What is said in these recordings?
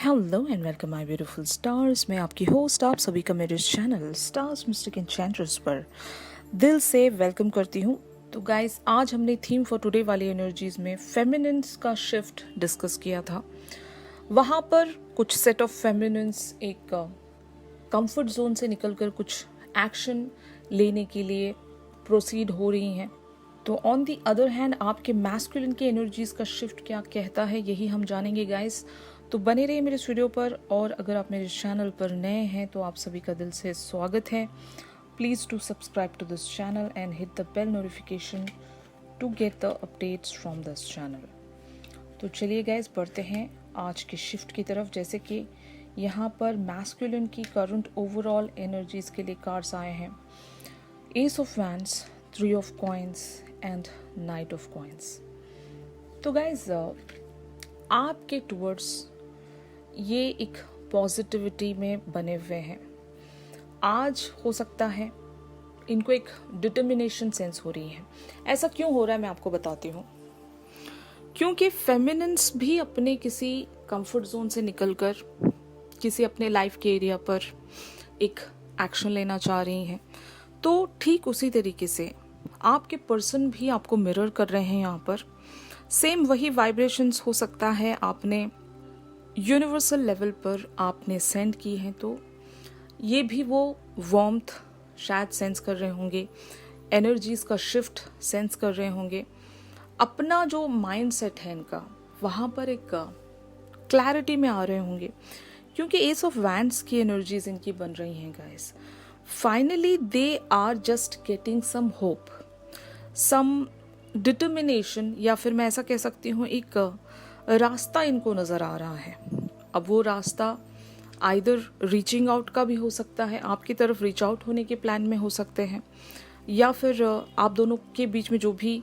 Hello and welcome my beautiful stars. मैं आपकी host आप सभी का मेरे चैनल स्टार्स मिस्टिक एन्चेंट्रेस पर दिल से वेलकम करती हूँ। तो गाइस, आज हमने थीम फॉर टुडे वाली एनर्जीज में फेमिनिन्स का शिफ्ट डिस्कस किया था। वहाँ पर कुछ सेट ऑफ फेमिनिन्स एक कंफर्ट जोन से निकलकर कुछ एक्शन लेने के लिए प्रोसीड हो रही हैं। तो ऑन दी अदर हैंड आपके मैस्कुलिन की एनर्जीज का शिफ्ट क्या कहता है, यही हम जानेंगे गाइस। तो बने रहिए मेरे इस वीडियो पर, और अगर आप मेरे चैनल पर नए हैं तो आप सभी का दिल से स्वागत है। Please to subscribe to this channel and hit the bell notification to get the updates from this channel. तो चलिए गाइस, बढ़ते हैं आज के शिफ्ट की तरफ। जैसे कि यहाँ पर मैस्कुलिन की करंट ओवरऑल एनर्जीज के लिए कार्ड्स आए हैं, S of wands, 3 of coins and night of coins. तो गाइज, आपके टुवर्ड्स ये एक पॉजिटिविटी में बने हुए हैं। आज हो सकता है इनको एक डिटर्मिनेशन सेंस हो रही है। ऐसा क्यों हो रहा है मैं आपको बताती हूँ। क्योंकि फेमिनिन्स भी अपने किसी कंफर्ट जोन से निकलकर किसी अपने लाइफ के एरिया पर एक एक्शन लेना चाह रही हैं। तो ठीक उसी तरीके से आपके पर्सन भी आपको मिरर कर रहे हैं। यहाँ पर सेम वही वाइब्रेशंस हो सकता है आपने यूनिवर्सल लेवल पर आपने सेंड की है, तो ये भी वो वार्मथ शायद सेंस कर रहे होंगे, एनर्जीज का शिफ्ट सेंस कर रहे होंगे। अपना जो माइंड सेट है इनका, वहाँ पर एक क्लैरिटी में आ रहे होंगे, क्योंकि एस ऑफ वैंड्स की एनर्जीज इनकी बन रही हैं guys. Finally they are just getting some hope, some determination, या फिर मैं ऐसा कह सकती हूँ एक रास्ता इनको नज़र आ रहा है। अब वो रास्ता आइदर रीचिंग आउट का भी हो सकता है, आपकी तरफ रीच आउट होने के प्लान में हो सकते हैं, या फिर आप दोनों के बीच में जो भी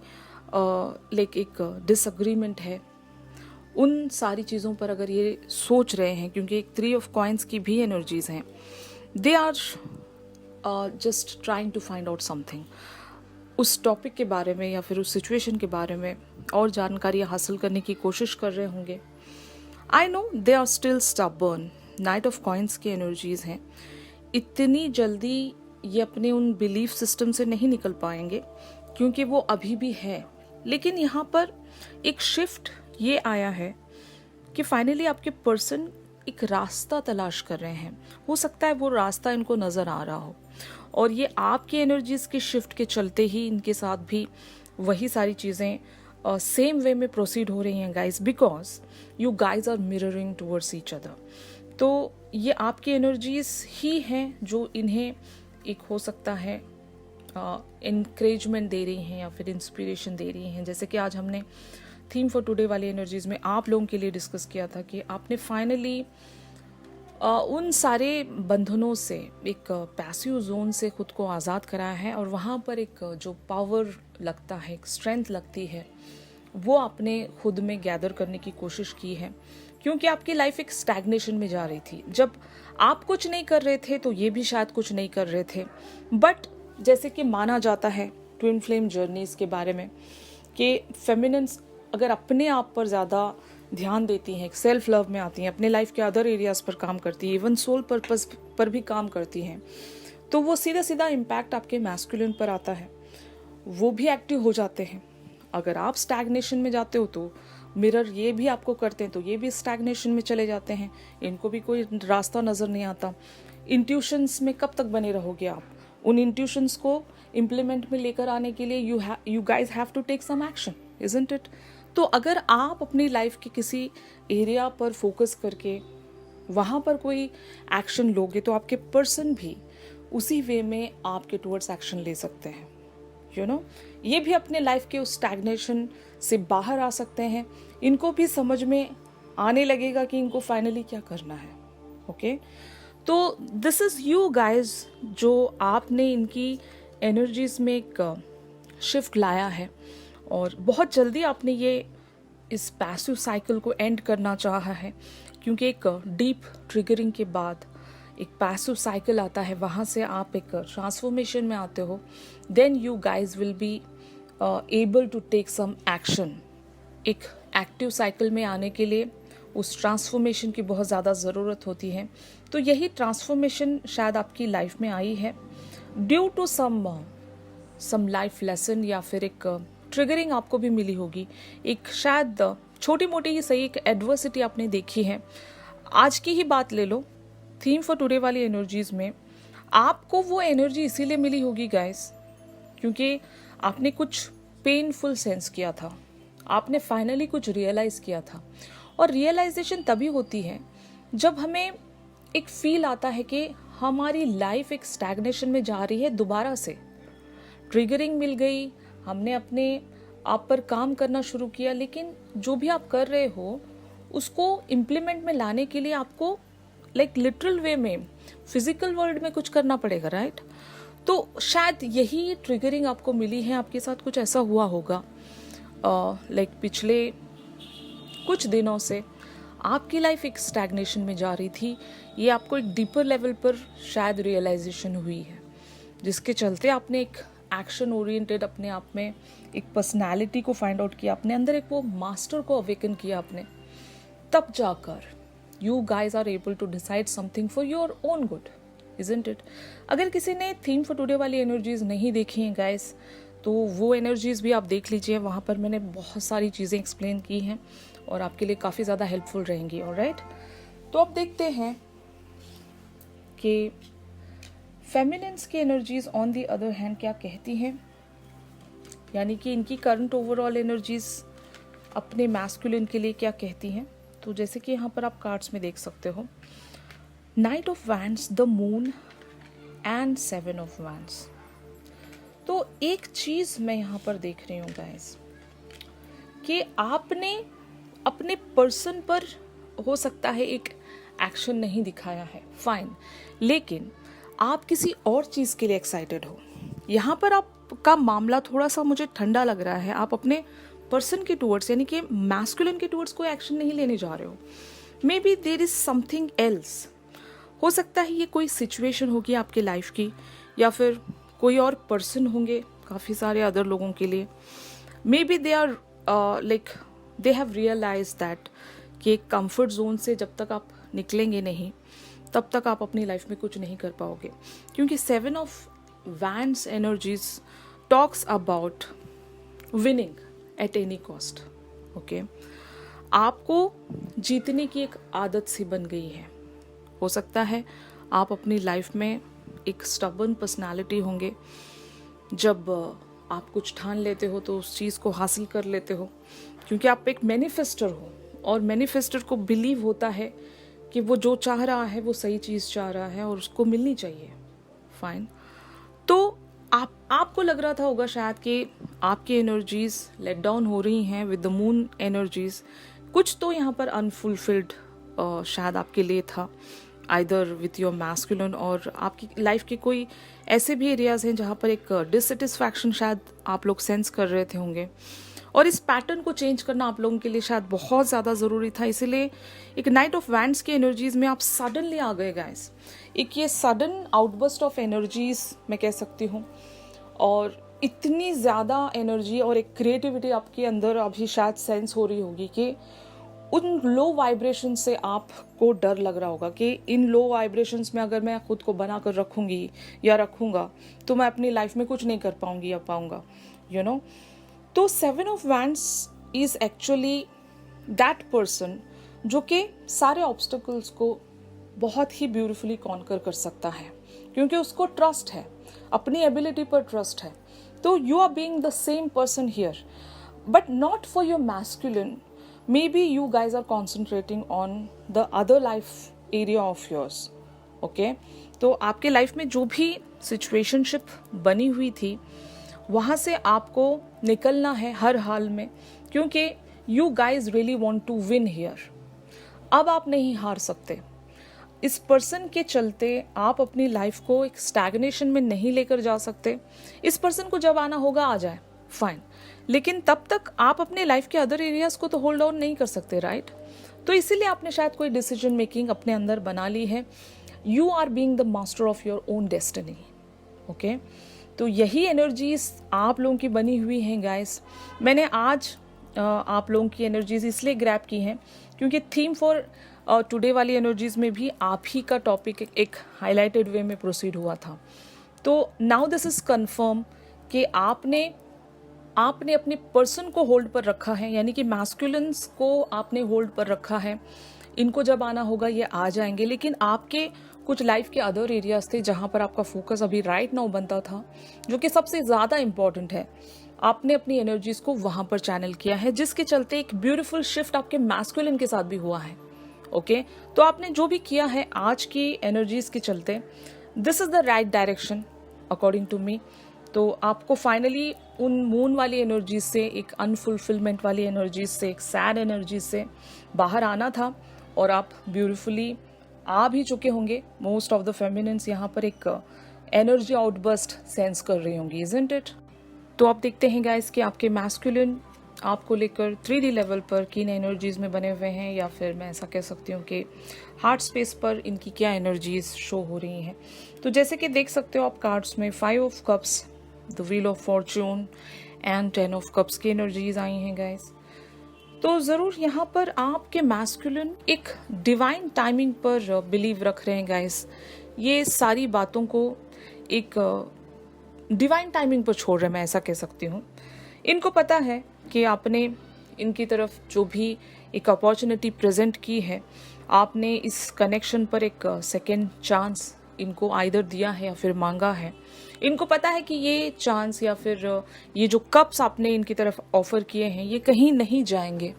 लाइक एक डिसएग्रीमेंट है, उन सारी चीज़ों पर अगर ये सोच रहे हैं, क्योंकि एक 3 ऑफ कॉइन्स की भी एनर्जीज हैं। They are just trying to find out something, उस टॉपिक के बारे में या फिर उस सिचुएशन के बारे में और जानकारी हासिल करने की कोशिश कर रहे होंगे। I know they are still stubborn. Knight of coins की एनर्जीज हैं। इतनी जल्दी ये अपने उन बिलीफ सिस्टम से नहीं निकल पाएंगे, क्योंकि वो अभी भी है। लेकिन यहाँ पर एक शिफ्ट ये आया है कि फाइनली आपके पर्सन एक रास्ता तलाश कर रहे हैं। हो सकता है वो रास्ता इनको नज़र आ रहा हो, और ये आपकी एनर्जीज के शिफ्ट के चलते ही इनके साथ भी वही सारी चीज़ें सेम वे में प्रोसीड हो रही हैं guys, because you guys are mirroring towards each other. तो ये आपकी एनर्जीज ही हैं जो इन्हें एक हो सकता है इनकरेजमेंट दे रही हैं या फिर इंस्पिरेशन दे रही हैं। जैसे कि आज हमने थीम फॉर टुडे वाली एनर्जीज में आप लोगों के लिए डिस्कस किया था कि आपने फाइनली उन सारे बंधनों से, एक पैसिव जोन से खुद को आज़ाद कराया है, और वहाँ पर एक जो पावर लगता है, एक स्ट्रेंथ लगती है, वो आपने खुद में गैदर करने की कोशिश की है। क्योंकि आपकी लाइफ एक स्टैग्नेशन में जा रही थी। जब आप कुछ नहीं कर रहे थे तो ये भी शायद कुछ नहीं कर रहे थे। बट जैसे कि माना जाता है ट्विन फ्लेम जर्नीज के बारे में कि फेमिनिन्स अगर अपने आप पर ज़्यादा ध्यान देती हैं, सेल्फ लव में आती हैं, अपने लाइफ के अदर एरियाज पर काम करती हैं, इवन सोल पर्पस पर भी काम करती हैं, तो वो सीधा सीधा इम्पैक्ट आपके मैस्कुलिन पर आता है। वो भी एक्टिव हो जाते हैं। अगर आप स्टैग्नेशन में जाते हो तो मिरर ये भी आपको करते हैं, तो ये भी स्टैग्नेशन में चले जाते हैं। इनको भी कोई रास्ता नज़र नहीं आता। इंट्यूशंस में कब तक बने रहोगे आप? उन इंट्यूशंस को इम्प्लीमेंट में लेकर आने के लिए you guys have to take some action, isn't it? तो अगर आप अपनी लाइफ के किसी एरिया पर फोकस करके वहाँ पर कोई एक्शन लोगे, तो आपके पर्सन भी उसी वे में आपके टुवर्ड्स एक्शन ले सकते हैं। यू नो, ये भी अपने लाइफ के उस स्टैग्नेशन से बाहर आ सकते हैं। इनको भी समझ में आने लगेगा कि इनको फाइनली क्या करना है। ओके, तो दिस इज़ यू गाइज, जो आपने इनकी एनर्जीज में एक शिफ्ट लाया है, और बहुत जल्दी आपने ये इस पैसिव साइकिल को एंड करना चाहा है। क्योंकि एक डीप ट्रिगरिंग के बाद एक पैसिव साइकिल आता है, वहाँ से आप एक ट्रांसफॉर्मेशन में आते हो। Then you guys will be able to take some action. एक एक्टिव साइकिल में आने के लिए उस ट्रांसफॉर्मेशन की बहुत ज़्यादा ज़रूरत होती है। तो यही ट्रांसफॉर्मेशन शायद आपकी लाइफ में आई है due to some life lesson, या फिर एक ट्रिगरिंग आपको भी मिली होगी, एक शायद छोटी मोटी ही सही एक एडवर्सिटी आपने देखी है। आज की ही बात ले लो, थीम फॉर टुडे वाली एनर्जीज में आपको वो एनर्जी इसीलिए मिली होगी गाइस, क्योंकि आपने कुछ पेनफुल सेंस किया था, आपने फाइनली कुछ रियलाइज किया था। और रियलाइजेशन तभी होती है जब हमें एक फील आता है कि हमारी लाइफ एक स्टैग्नेशन में जा रही है। दोबारा से ट्रिगरिंग मिल गई, हमने अपने आप पर काम करना शुरू किया, लेकिन जो भी आप कर रहे हो उसको इम्प्लीमेंट में लाने के लिए आपको लिटरल वे में फिजिकल वर्ल्ड में कुछ करना पड़ेगा, राइट? तो शायद यही ट्रिगरिंग आपको मिली है, आपके साथ कुछ ऐसा हुआ होगा पिछले कुछ दिनों से आपकी लाइफ एक स्टैग्नेशन में जा रही थी। ये आपको एक डीपर लेवल पर शायद रियलाइजेशन हुई है, जिसके चलते आपने एक एक्शन ओरिएंटेड अपने आप में एक पर्सनालिटी को फाइंड आउट किया, अपने अंदर एक वो मास्टर को अवेकन किया आपने। तब जाकर you guys are able to decide something for your own good, isn't it? अगर किसी ने थीम फॉर टुडे वाली एनर्जीज नहीं देखी हैं गाइज, तो वो एनर्जीज भी आप देख लीजिए, वहाँ पर मैंने बहुत सारी चीज़ें एक्सप्लेन की हैं और आपके लिए काफ़ी ज़्यादा हेल्पफुल रहेंगी। ऑलराइट, तो अब देखते हैं कि फेमिनिन्स की energies on the other hand क्या कहती हैं, यानी कि इनकी करंट ओवरऑल एनर्जीज अपने मैस्कुलिन के लिए क्या कहती हैं। तो जैसे कि यहाँ पर आप कार्ड्स में देख सकते हो, night of wands, the moon and 7 of wands. तो एक चीज मैं यहाँ पर देख रही हूँ गाइस, कि आपने अपने पर्सन पर हो सकता है एक एक्शन नहीं दिखाया है, फाइन, लेकिन आप किसी और चीज के लिए एक्साइटेड हो। यहाँ पर आपका मामला थोड़ा सा मुझे ठंडा लग रहा है, आप अपने पर्सन के टूवर्ड्स यानी कि मैस्कुलिन के टूवर्ड्स कोई एक्शन नहीं लेने जा रहे हो। Maybe there is something else, हो सकता है ये कोई सिचुएशन होगी आपकी लाइफ की, या फिर कोई और पर्सन होंगे काफ़ी सारे अदर लोगों के लिए। Maybe they are they have realise that कि एक कंफर्ट जोन से जब तक आप निकलेंगे नहीं तब तक आप अपनी लाइफ में कुछ नहीं कर पाओगे, क्योंकि 7 of wands energies talks about winning at any cost. Okay, आपको जीतने की एक आदत सी बन गई है। हो सकता है आप अपनी लाइफ में एक स्टबर्न पर्सनालिटी होंगे, जब आप कुछ ठान लेते हो तो उस चीज़ को हासिल कर लेते हो, क्योंकि आप एक मैनिफेस्टर हो और मैनिफेस्टर को बिलीव होता है कि वो जो चाह रहा है वो सही चीज़ चाह रहा है और उसको मिलनी चाहिए, फाइन। तो आपको लग रहा था होगा शायद कि आपकी एनर्जीज लेट डाउन हो रही हैं विद द मून एनर्जीज, कुछ तो यहाँ पर अनफुलफिल्ड शायद आपके लिए था, आइदर विथ योर मैस्कुलिन, और आपकी लाइफ के कोई ऐसे भी एरियाज हैं जहाँ पर एक डिससेटिस्फैक्शन शायद आप लोग सेंस कर रहे थे होंगे, और इस पैटर्न को चेंज करना आप लोगों के लिए शायद बहुत ज़्यादा ज़रूरी था। इसीलिए एक नाइट ऑफ वैंड्स की एनर्जीज में आप सडनली आ गए गाइस, एक ये सडन आउटबर्स्ट ऑफ एनर्जीज मैं कह सकती हूँ, और इतनी ज़्यादा एनर्जी और एक क्रिएटिविटी आपके अंदर अभी शायद सेंस हो रही होगी कि उन लो वाइब्रेशन से आपको डर लग रहा होगा कि इन लो वाइब्रेशंस में अगर मैं खुद को बना कर रखूँगी या रखूँगा तो मैं अपनी लाइफ में कुछ नहीं कर पाऊँगी या पाऊँगा, यू नो। तो 7 of wands is actually that person जो कि सारे ऑब्स्टिकल्स को बहुत ही ब्यूटिफुली कॉन्कर कर सकता है, क्योंकि उसको ट्रस्ट है, अपनी एबिलिटी पर ट्रस्ट है। तो you are being the same person here, but not for your masculine. Maybe you guys are concentrating on the other life area of yours, okay? तो आपके लाइफ में जो भी सिचुएशनशिप बनी हुई थी वहाँ से आपको निकलना है हर हाल में, क्योंकि you guys really want to win here। अब आप नहीं हार सकते। इस पर्सन के चलते आप अपनी लाइफ को एक स्टैग्नेशन में नहीं लेकर जा सकते। इस पर्सन को जब आना होगा आ जाए, फाइन, लेकिन तब तक आप अपने लाइफ के अदर एरियाज को तो होल्ड ऑन नहीं कर सकते, राइट? तो इसीलिए आपने शायद कोई डिसीजन मेकिंग अपने अंदर बना ली है। You are being the master of your own destiny, okay? तो यही एनर्जीज आप लोगों की बनी हुई हैं गाइस। मैंने आज आप लोगों की एनर्जीज इसलिए ग्रैब की हैं क्योंकि थीम फॉर टुडे वाली एनर्जीज में भी आप ही का टॉपिक एक हाईलाइटेड वे में प्रोसीड हुआ था। तो नाउ दिस इज कंफर्म कि आपने अपने पर्सन को होल्ड पर रखा है, यानी कि मैस्कुलिन्स को आपने होल्ड पर रखा है। इनको जब आना होगा ये आ जाएंगे, लेकिन आपके कुछ लाइफ के अदर एरियाज थे जहां पर आपका फोकस अभी राइट नाउ बनता था, जो कि सबसे ज़्यादा इम्पॉर्टेंट है। आपने अपनी एनर्जीज को वहां पर चैनल किया है, जिसके चलते एक ब्यूटीफुल शिफ्ट आपके मैस्कुलिन के साथ भी हुआ है। ओके, तो आपने जो भी किया है आज की एनर्जीज के चलते, this is the right direction according to me. तो आपको फाइनली उन मून वाली एनर्जीज से, एक अनफुलफिलमेंट वाली एनर्जीज से, एक सैड एनर्जीज से बाहर आना था, और आप ब्यूटिफुली आ भी चुके होंगे। मोस्ट ऑफ द फेमिनिन्स यहाँ पर एक एनर्जी आउटबर्स्ट सेंस कर रही होंगी, इजंट इट? तो आप देखते हैं गाइस कि आपके मैस्कुलिन आपको लेकर 3D लेवल पर किन एनर्जीज में बने हुए हैं, या फिर मैं ऐसा कह सकती हूँ कि हार्ट स्पेस पर इनकी क्या एनर्जीज शो हो रही हैं। तो जैसे कि देख सकते हो आप कार्ड्स में 5 of cups, the wheel of Fortune and 10 of cups की एनर्जीज आई हैं गाइस। तो ज़रूर यहाँ पर आपके मैस्कुलिन एक डिवाइन टाइमिंग पर बिलीव रख रहे हैं गाइस। ये सारी बातों को एक डिवाइन टाइमिंग पर छोड़ रहे हैं, मैं ऐसा कह सकती हूँ। इनको पता है कि आपने इनकी तरफ जो भी एक अपॉर्चुनिटी प्रेजेंट की है, आपने इस कनेक्शन पर एक सेकेंड चांस इनको आइदर दिया है या फिर मांगा है। इनको पता है कि ये चांस या फिर ये जो कप्स आपने इनकी तरफ ऑफर किए हैं, ये कहीं नहीं जाएंगे।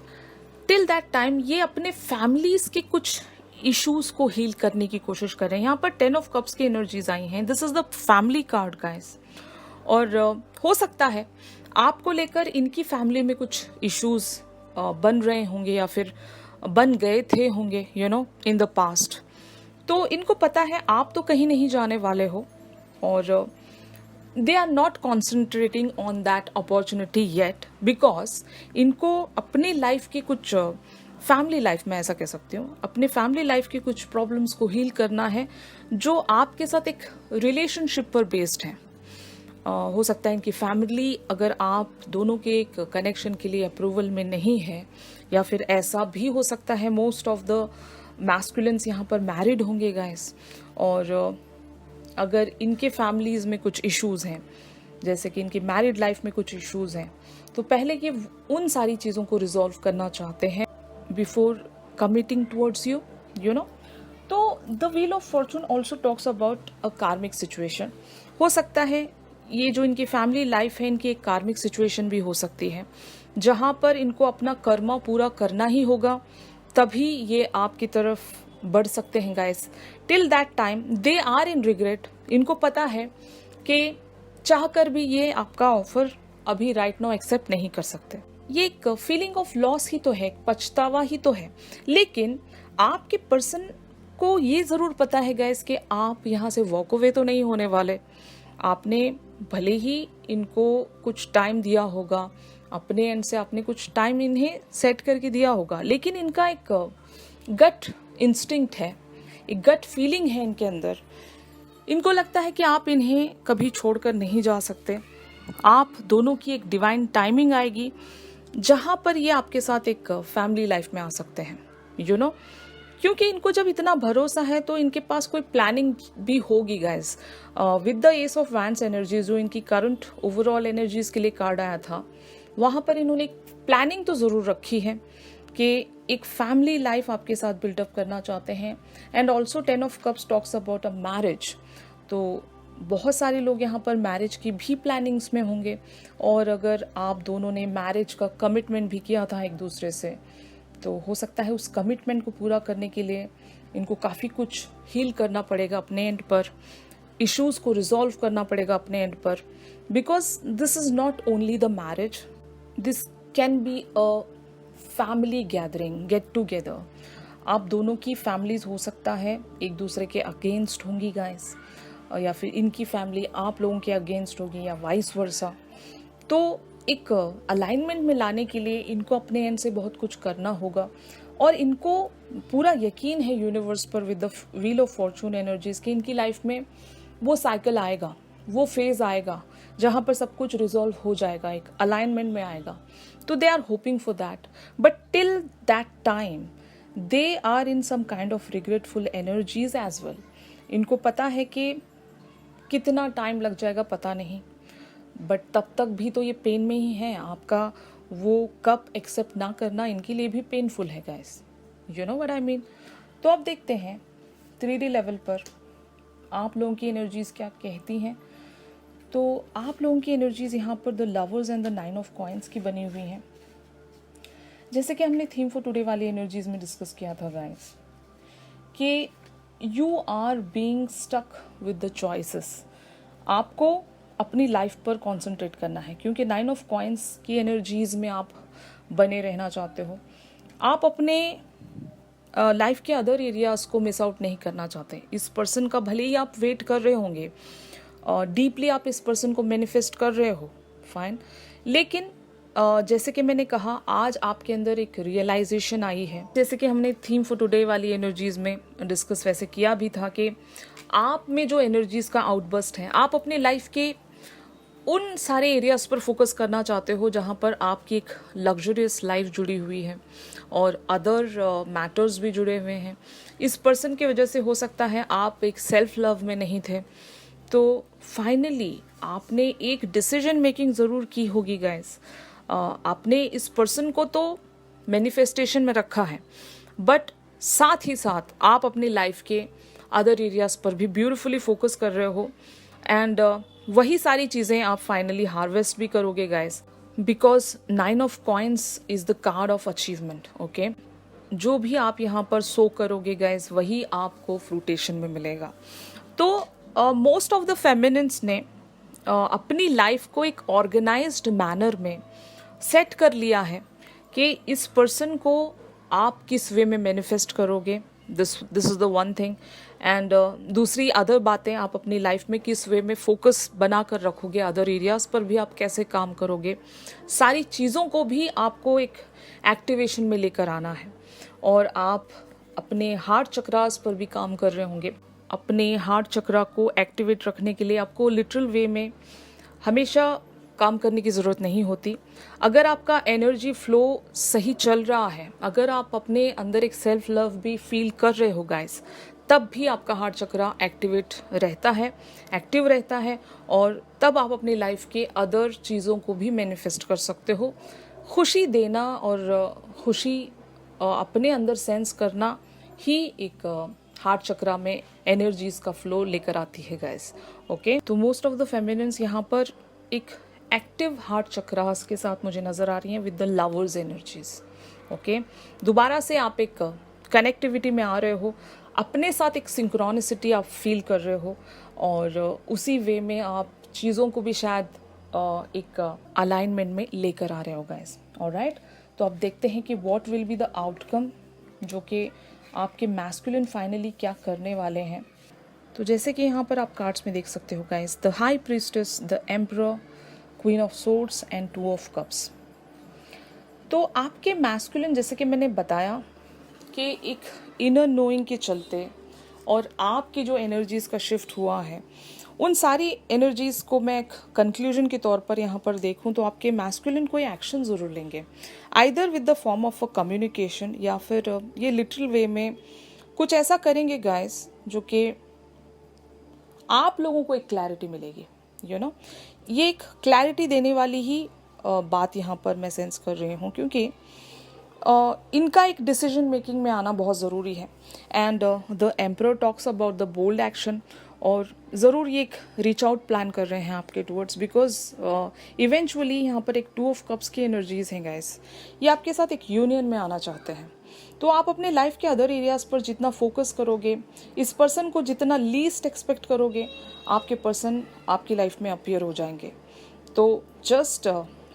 टिल दैट टाइम ये अपने फैमिलीज के कुछ इश्यूज को हील करने की कोशिश कर रहे हैं। यहाँ पर 10 ऑफ कप्स की एनर्जीज आई हैं। This is the family card guys. और हो सकता है आपको लेकर इनकी फैमिली में कुछ इश्यूज बन रहे होंगे या फिर बन गए थे होंगे, इन द पास्ट। तो इनको पता है आप तो कहीं नहीं जाने वाले हो, और they are not concentrating on that opportunity yet, because इनको अपनी लाइफ की कुछ फैमिली लाइफ में, ऐसा कह सकती हूँ, अपने फैमिली लाइफ की कुछ प्रॉब्लम्स को हील करना है जो आपके साथ एक रिलेशनशिप पर बेस्ड है। हो सकता है इनकी फैमिली, अगर आप दोनों के एक कनेक्शन के लिए अप्रूवल में नहीं है, या फिर ऐसा भी हो सकता है मोस्ट ऑफ द मैस्कुलिन्स यहाँ पर मैरिड होंगे गाइस, और अगर इनके फैमिलीज में कुछ इश्यूज हैं, जैसे कि इनकी मैरिड लाइफ में कुछ इश्यूज हैं, तो पहले ये उन सारी चीज़ों को रिजॉल्व करना चाहते हैं before committing towards you know. तो the wheel of fortune also talks about a karmic situation. हो सकता है ये जो इनकी फैमिली लाइफ है, इनकी एक कार्मिक सिचुएशन भी हो सकती है, जहाँ पर इनको अपना कर्मा पूरा करना ही होगा, तभी ये आपकी तरफ बढ़ सकते हैं guys. Till that time they are in regret. इनको पता है कि चाहकर भी ये आपका ऑफर अभी राइट नाउ एक्सेप्ट नहीं कर सकते। ये एक फीलिंग ऑफ लॉस ही तो है, पछतावा ही तो है। लेकिन आपके पर्सन को ये जरूर पता है गाइस कि आप यहाँ से वॉक अवे तो नहीं होने वाले। आपने भले ही इनको कुछ टाइम दिया होगा, अपने एंड से आपने कुछ टाइम इन्हें सेट करके दिया होगा, लेकिन इनका एक गट इंस्टिंक्ट है, एक गट फीलिंग है इनके अंदर। इनको लगता है कि आप इन्हें कभी छोड़कर नहीं जा सकते। आप दोनों की एक डिवाइन टाइमिंग आएगी जहां पर ये आपके साथ एक फैमिली लाइफ में आ सकते हैं, क्योंकि इनको जब इतना भरोसा है तो इनके पास कोई प्लानिंग भी होगी guys. With the S of wands energies, जो इनकी करंट ओवरऑल एनर्जीज के लिए कार्ड आया था, वहां पर इन्होंने एक प्लानिंग तो जरूर रखी है कि एक फैमिली लाइफ आपके साथ बिल्डअप करना चाहते हैं। And also 10 of cups talks about a marriage. तो बहुत सारे लोग यहाँ पर मैरिज की भी प्लानिंग्स में होंगे, और अगर आप दोनों ने मैरिज का कमिटमेंट भी किया था एक दूसरे से, तो हो सकता है उस कमिटमेंट को पूरा करने के लिए इनको काफ़ी कुछ हील करना पड़ेगा अपने एंड पर, इश्यूज़ को रिजॉल्व करना पड़ेगा अपने एंड पर, because this is not only the marriage, this can be a family gathering, get together. आप दोनों की फैमिलीज हो सकता है एक दूसरे के अगेंस्ट होंगी गाइस, या फिर इनकी फैमिली आप लोगों के अगेंस्ट होगी, या वाइस वर्सा। तो एक अलाइनमेंट में लाने के लिए इनको अपने एंड से बहुत कुछ करना होगा, और इनको पूरा यकीन है यूनिवर्स पर with the wheel of Fortune energies कि इनकी लाइफ में वो साइकिल आएगा, वो फेज आएगा जहाँ पर सब कुछ रिजॉल्व हो जाएगा, एक अलाइनमेंट में आएगा। तो they are hoping for that, but till that time they are in some kind of regretful energies as well. इनको पता है कि कितना टाइम लग जाएगा पता नहीं, बट तब तक भी तो ये पेन में ही है। आपका वो कप एक्सेप्ट ना करना इनके लिए भी पेनफुल है guys, you know what I mean. तो अब देखते हैं 3D लेवल पर आप लोगों की एनर्जीज क्या कहती हैं। तो आप लोगों की एनर्जीज यहाँ पर the lovers and the 9 of coins की बनी हुई हैं। जैसे कि हमने थीम फॉर टुडे वाली एनर्जीज में डिस्कस किया था गाइस कि you are being stuck with the choices. आपको अपनी लाइफ पर कंसंट्रेट करना है, क्योंकि 9 ऑफ कॉइंस की एनर्जीज में आप बने रहना चाहते हो। आप अपने लाइफ के अदर एरियाज को मिस आउट नहीं करना चाहते। इस पर्सन का भले ही आप वेट कर रहे होंगे, डीपली आप इस पर्सन को मैनिफेस्ट कर रहे हो, फाइन, लेकिन जैसे कि मैंने कहा आज आपके अंदर एक रियलाइजेशन आई है। जैसे कि हमने थीम फॉर टुडे वाली एनर्जीज में डिस्कस वैसे किया भी था कि आप में जो एनर्जीज का आउटबर्स्ट है, आप अपने लाइफ के उन सारे एरियाज पर फोकस करना चाहते हो जहाँ पर आपकी एक लग्जरियस लाइफ जुड़ी हुई है और अदर मैटर्स भी जुड़े हुए हैं। इस पर्सन की वजह से हो सकता है आप एक सेल्फ लव में नहीं थे, तो फाइनली आपने एक डिसीजन मेकिंग ज़रूर की होगी गाइस। आपने इस पर्सन को तो मैनिफेस्टेशन में रखा है, बट साथ ही साथ आप अपनी लाइफ के अदर एरियाज पर भी ब्यूटिफुली फोकस कर रहे हो एंड वही सारी चीज़ें आप फाइनली हार्वेस्ट भी करोगे guys, because 9 of coins is the card of achievement. Okay, जो भी आप यहाँ पर सो करोगे गाइस वही आपको फ्रूटेशन में मिलेगा। तो मोस्ट ऑफ द फेमिनिन्स ने अपनी लाइफ को एक ऑर्गेनाइज्ड मैनर में सेट कर लिया है कि इस पर्सन को आप किस वे में मैनिफेस्ट करोगे, this is the one thing. And दूसरी अदर बातें, आप अपनी लाइफ में किस वे में फोकस बना कर रखोगे, अदर एरियाज पर भी आप कैसे काम करोगे, सारी चीज़ों को भी आपको एक एक्टिवेशन में लेकर आना है। और आप अपने हार्ट चक्रास पर भी काम कर रहे होंगे। अपने हार्ट चक्रा को एक्टिवेट रखने के लिए आपको लिटरल वे में हमेशा काम करने की ज़रूरत नहीं होती। अगर आपका एनर्जी फ्लो सही चल रहा है, अगर आप अपने अंदर एक सेल्फ लव भी फील कर रहे हो गाइस, तब भी आपका हार्ट चक्रा एक्टिवेट रहता है, एक्टिव रहता है, और तब आप अपनी लाइफ के अदर चीज़ों को भी मैनिफेस्ट कर सकते हो। खुशी देना और खुशी अपने अंदर सेंस करना ही एक हार्ट चक्रा में एनर्जीज का फ्लो लेकर आती है गाइस। ओके, तो मोस्ट ऑफ द फेमिनिन्स यहाँ पर एक एक्टिव हार्ट चक्रास के साथ मुझे नज़र आ रही हैं with the lovers energies. Okay, दोबारा से आप एक कनेक्टिविटी में आ रहे हो, अपने साथ एक सिंक्रोनिसिटी आप फील कर रहे हो, और उसी वे में आप चीज़ों को भी शायद एक अलाइनमेंट में लेकर आ रहे हो गाइस। ऑलराइट, तो अब देखते हैं कि what will be the outcome, जो कि आपके मैस्कुलिन फाइनली क्या करने वाले हैं। तो जैसे कि यहाँ पर आप कार्ड्स में देख सकते हो guys, the high priestess, the emperor, queen of swords and 2 of cups. तो आपके मैस्कुलिन, जैसे कि मैंने बताया कि एक इनर नोइंग के चलते और आपकी जो एनर्जीज़ का शिफ्ट हुआ है, उन सारी एनर्जीज़ को मैं एक कंक्लूजन के तौर पर यहाँ पर देखूँ तो आपके मैस्कुलिन कोई एक्शन ज़रूर लेंगे, either with the form of a communication, या फिर ये लिटरल वे में कुछ ऐसा करेंगे गाइस जो कि आप लोगों को एक क्लैरिटी मिलेगी। यू नो, ये एक क्लैरिटी देने वाली ही बात यहाँ पर मैं सेंस कर रही हूँ, क्योंकि इनका एक डिसीजन मेकिंग में आना बहुत ज़रूरी है। And the emperor talks about the bold action, और ज़रूर ये एक रीच आउट प्लान कर रहे हैं आपके टुवर्ड्स, बिकॉज इवेंचुअली यहाँ पर एक 2 ऑफ कप्स की एनर्जीज हैं गाइस, ये आपके साथ एक यूनियन में आना चाहते हैं। तो आप अपने लाइफ के अदर एरियाज़ पर जितना फोकस करोगे, इस पर्सन को जितना लीस्ट एक्सपेक्ट करोगे, आपके पर्सन आपकी लाइफ में अपीयर हो जाएंगे। तो जस्ट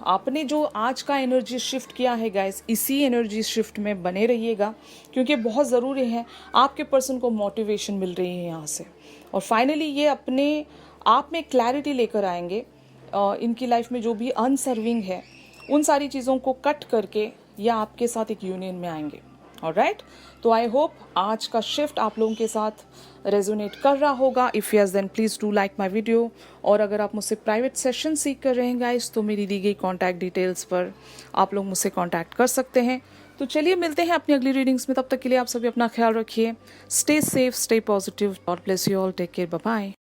आपने जो आज का एनर्जी शिफ्ट किया है गाइस, इसी एनर्जी शिफ्ट में बने रहिएगा, क्योंकि बहुत ज़रूरी है। आपके पर्सन को मोटिवेशन मिल रही है यहाँ से, और फाइनली ये अपने आप में क्लैरिटी लेकर आएंगे। इनकी लाइफ में जो भी अनसर्विंग है, उन सारी चीज़ों को कट करके या आपके साथ एक यूनियन में आएंगे। ऑलराइट, तो आई होप आज का शिफ्ट आप लोगों के साथ रेजोनेट कर रहा होगा। If yes then please do like my video, और अगर आप मुझसे प्राइवेट सेशन सीख कर रहे हैं गाइस, तो मेरी दी गई कॉन्टैक्ट डिटेल्स पर आप लोग मुझसे कॉन्टैक्ट कर सकते हैं। तो चलिए मिलते हैं अपनी अगली रीडिंग्स में, तब तक के लिए आप सभी अपना ख्याल रखिए। Stay safe, stay positive, God bless you all, take care, bye bye.